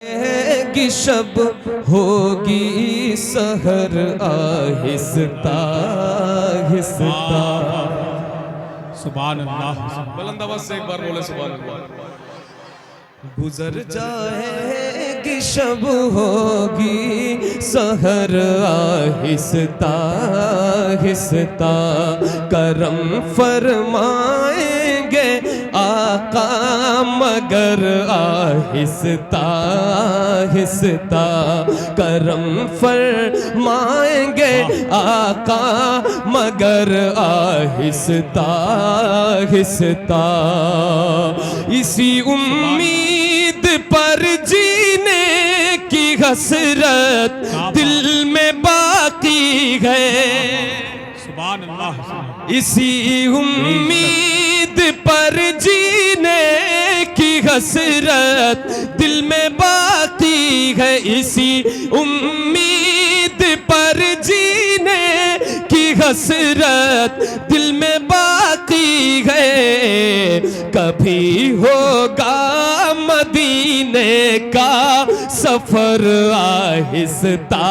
की शब होगी सहर आहिस्ता आहिस्ता। सुभान अल्लाह। बुलंद आवाज से एक बार बोले सुभान अल्लाह। गुजर जाएगी शब होगी सहर आहिस्ता आहिस्ता। करम फरमाएंगे आका मगर आहिस्ता आहिस्ता। करम फरमाएंगे आका मगर आहिस्ता आहिस्ता। इसी उम्मीद पर जीने की हसरत दिल में बाकी है। सुभान अल्लाह। इसी उम्मीद पर जीने की हसरत दिल में बाकी है। इसी उम्मीद पर जीने की हसरत दिल में बाकी है। कभी होगा मदीने का सफर आहिस्ता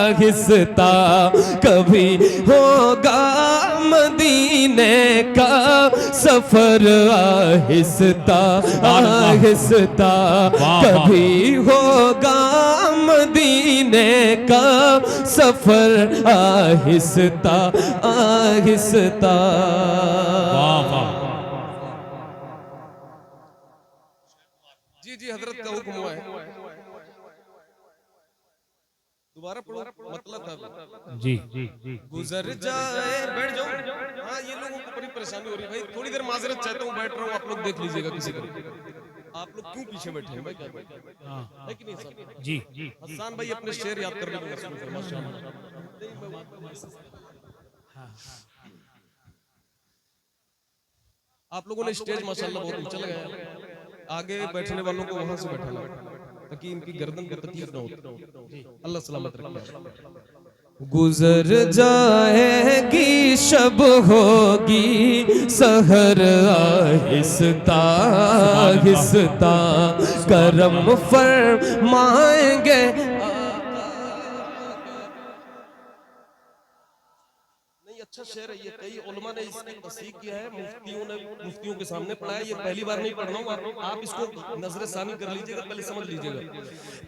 आहिस्ता। कभी होगा मदीने का सफर आहिस्ता आहिस्ता। कभी होगा मदीने का सफर आहिस्ता आहिस्ता। जी जी हजरत का हुक्म हुआ है। दोबारा पढ़ो मतलब था जी। गुजर जाए बैठ जाओ। हाँ ये लोगों को बड़ी परेशानी हो रही है भाई। थोड़ी देर माजरत चाहता हूँ बैठ रहा हूँ। आप लोग देख लीजिएगा किसी को। आप लोग क्यों पीछे बैठे हैं भाई? क्या है कि नहीं सर? जी। हसन भाई अपने शेर याद करने को शुरू कर माशाल्लाह। आप लोगों ने स्टेज माशाल्लाह बहुत ऊंचा लगाया। आगे बैठने वालों को वहां से बैठाना ताकि इनकी गर्दन को तकलीफ ना हो। अल्लाह सलामत रखे। गुजर जाएगी शब होगी सहर आहिस्ता आहिस्ता। करम फरमाएंगे। अच्छा शेर है ये। कई उलमा ने इसकी तस्दीक किया है। मुफ्तियों के सामने पढ़ा है। ये पहली बार नहीं पढ़ रहा हूँ। आप इसको नजर सानी कर लीजिएगा पहले समझ लीजिएगा।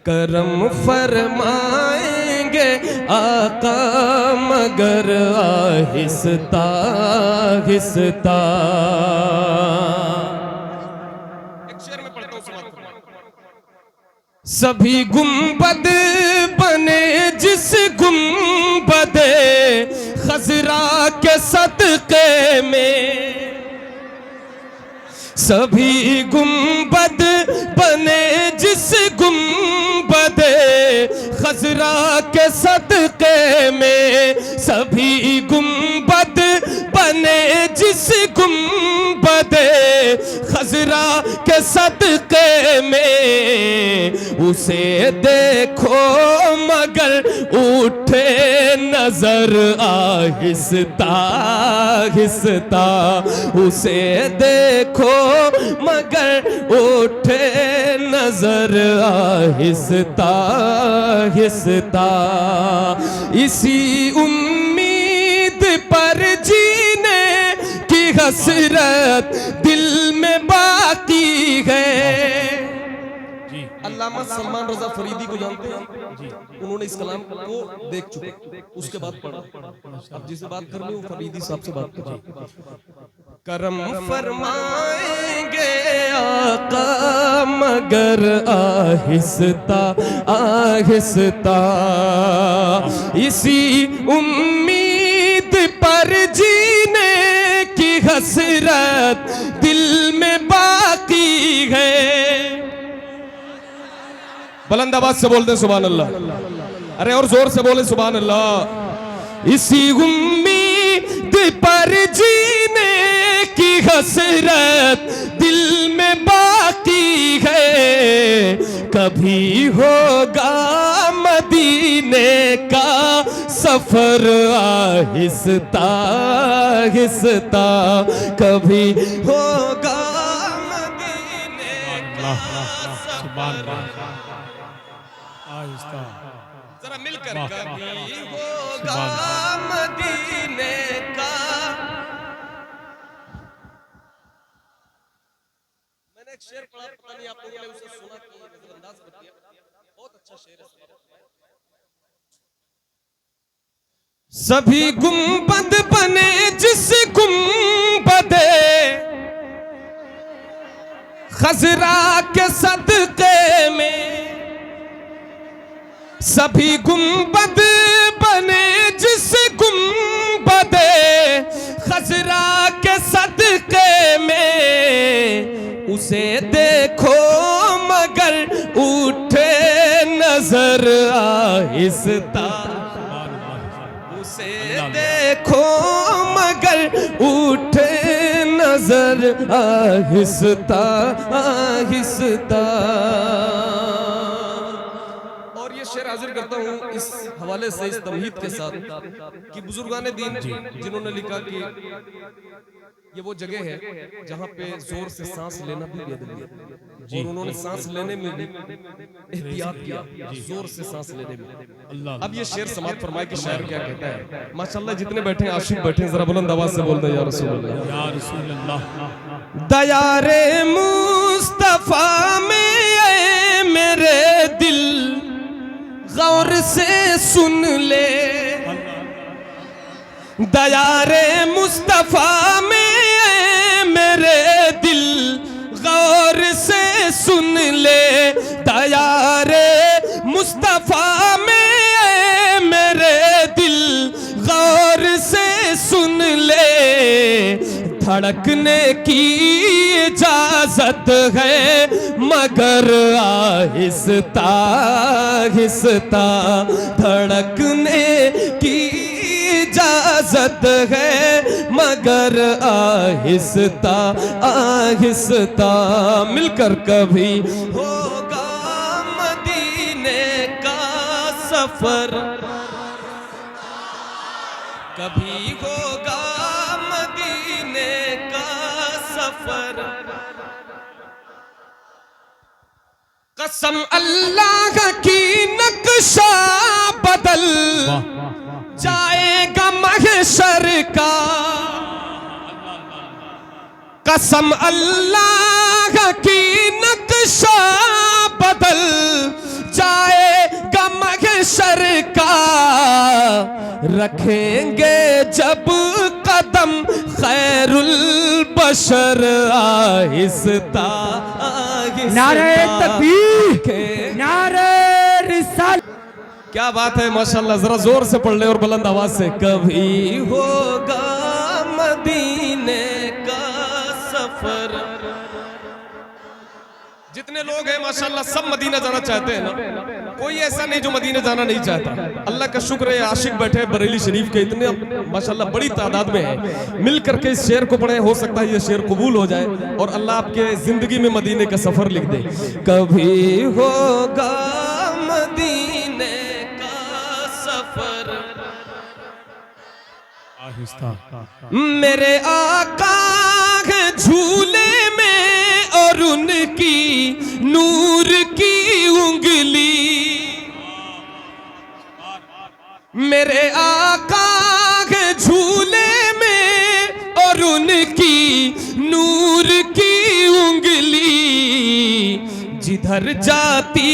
करम फरमाएंगे आका मगर आहिस्ता आहिस्ता। एक शेर में पढ़ता हूँ समाप्त। सभी गुंबद बने जिस गुंबदे खजरा के सदके में। सभी गुंबद बने जिस गुंबदे खजरा के सदके में। सभी गुंबद बने जिस गुंबदे खजरा के सदके में। उसे देखो मगर उठे नजर आहिस्ता आहिस्ता। उसे देखो मगर उठे नजर आहिस्ता आहिस्ता। इसी उम्मीद पर जीने की हसरत दिल में बाकी है। अल्लामा सलमान रजा फरीदी को जानते हैं? उन्होंने इस कलाम को देख चुके उसके बाद पढ़ा। अब जिसे बात करनी हो फरीदी साहब से बात करिए। करम फरमाएंगे आका मगर आहिस्ता आहिस्ता। इसी उम्मीद पर जीने की हसरत दिल में बाकी है। बुलंद आवाज से बोलते सुभान अल्लाह। अरे और जोर से बोले सुभान अल्लाह। इसी उम्मीद पर जीने की हसरत दिल में बाकी है। कभी होगा मदीने का सफर आहिस्ता आहिस्ता। कभी होगा मदीने का सुभान अल्लाह आहिस्ता जरा मिलकर वाह, कभी वाह, होगा मदीने का। मैंने एक शेर पढ़ा, पता नहीं आप लोगों ने उसे सुना कि नजरअंदाज कर दिया। बहुत अच्छा शेर है। सभी गुंबद बने जिस गुंबदे खजरा के सदके में, सभी गुंबद बने जिस गुंबदे खजरा के सदके में, उसे देखो मगर उठे नजर आहिस्ता, उसे देखो मगर उठे नजर आहिस्ता आहिस्ता। और ये शेर हाजिर करता हूँ इस हवाले से, इस तमहीद के साथ कि बुजुर्गाने दीन जिन्होंने लिखा कि ये वो जगह है जहाँ पे जोर से सांस लेना भी बेदबी है, और उन्होंने सांस लेने में भी एहतियात किया, जोर से सांस लेने में। अब ये शेर समाप्त फरमाए कि शायर क्या कहता है। माशाल्लाह जितने बैठे हैं आशिक बैठे हैं, जरा बुलंद आवाज से बोल दे या रसूल अल्लाह, या रसूल अल्लाह। दयारे मुस्तफा में ऐ मेरे दिल गौर से सुन ले, दयारे मुस्तफा में मेरे दिल गौर से सुन ले, दयारे मुस्तफा में मेरे दिल गौर से सुन ले, धड़कने की इजाजत है मगर आहिस्ता आहिस्ता, धड़कने की इजाजत है मगर आहिस्ता आहिस्ता। मिलकर कभी होगा मदीने का सफर, कभी होगा मदीने का सफर, कसम अल्लाह की नक्शा बदल जाएगा महशर का, कसम अल्लाह की नक्शा बदल जाएगा महशर का, रखेंगे जब कदम खैरुल बशर आहिस्ता आहिस्ता। नारे तकबीर, नारे रिसाल। क्या बात है माशाल्लाह, जरा जोर से पढ़ ले और बुलंद आवाज से। कभी होगा मदीने का सफर। जितने लोग हैं माशाल्लाह सब मदीना जाना चाहते हैं ना, कोई ऐसा नहीं जो मदीना जाना नहीं चाहता। अल्लाह का शुक्र है आशिक बैठे हैं बरेली शरीफ के, इतने माशाल्लाह बड़ी तादाद में है। मिल करके इस शेर को पढ़े, हो सकता है ये शेर कबूल हो जाए और अल्लाह आपके जिंदगी में मदीने का सफर लिख दे। कभी होगा मदीने का सफर, आहिस्ता मेरे आका है झूले में और उनकी नूर की उंगली, मेरे आका है झूले में और उनकी नूर की उंगली, जिधर जाती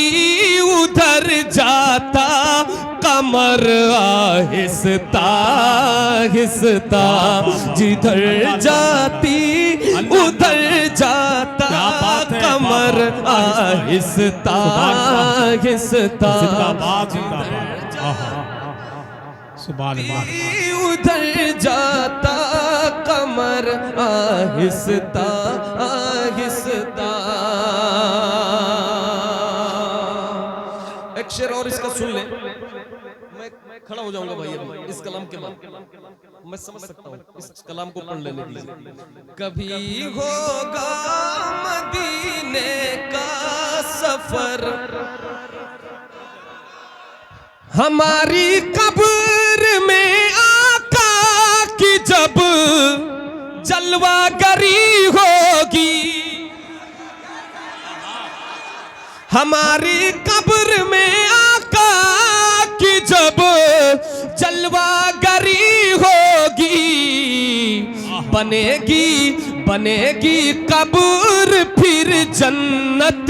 उधर जाता कमर आहिस्ता आहिस्ता, जिधर जाती उधर जाता कमर आहिस्ता आहिस्ता, सुभान अल्लाह। उधर जाता कमर आहिस्ता आहिस्ता। एक शेर और इसका सुन ले, मैं खड़ा हो जाऊंगा भाई अभी इस कलाम के बाद, मैं समझ सकता हूँ, इस कलाम को पढ़ लेने दीजिए। कभी होगा मदीने का सफर, हमारी कब्र में आका की जब जलवागरी होगी, हमारी कब्र में आका की जब जलवागरी होगी, बनेगी बनेगी कब्र फिर जन्नत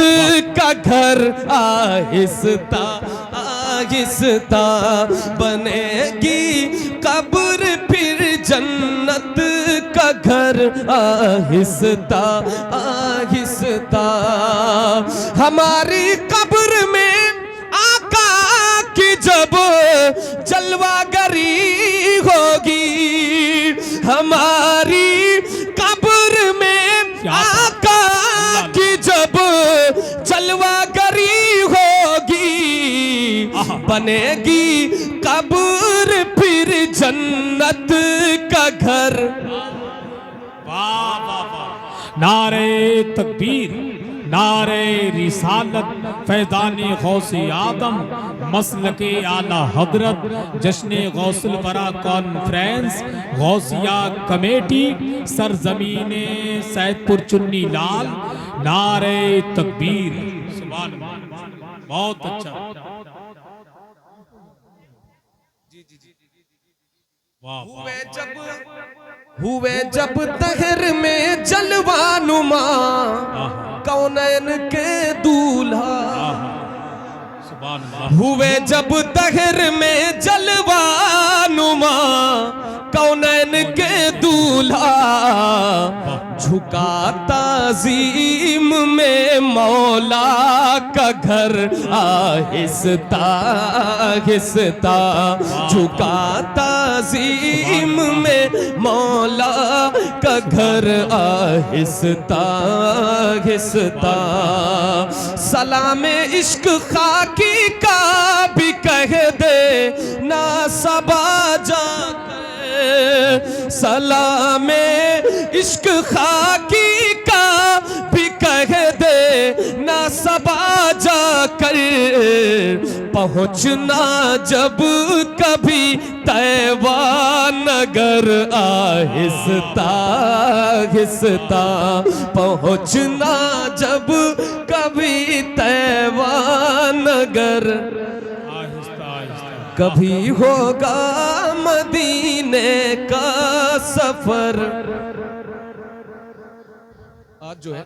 का घर। आहिस्ता आहिस्ता बनेगी कब्र फिर जन्नत का घर। आहिस्ता आहिस्ता हमारी कब्र में आका की जब जलवागरी होगी, हमारी कब्र में आका की जब जलवागरी होगी, बनेगी कब्र फिर जन्नत का घर। नारे तकबीर, नारे रिसालत, फैज़ाने गौसे आदम, मसलके आला हजरत, जश्ने गौसुल वरा कॉन्फ्रेंस, गौसिया कमेटी, सरजमीने सैदपुर चुन्नी लाल। नारे तकबीर, सुभान अल्लाह, बहुत अच्छा। हुए जब तहर में जलवानुमा कौनैन के दूल्हा, हुए जब तहर में जलवानुमा कौनैन के दूल्हा, झुका ताज़ीम में मौला का घर। आहिस्ता आहिस्ता झुका ताज़ीम में मौला का घर। आहिस्ता आहिस्ता सलाम इश्क खाकी का भी कह दे ना सबा जाकर, सलाम इश्क खाकी का भी कह दे ना सबा जाकर, पहुँचना जब कभी तैवा नगर। आहिस्ता आहिस्ता पहुँचना जब कभी तैवा नगर। कभी होगा मदीने का सफर। आज जो है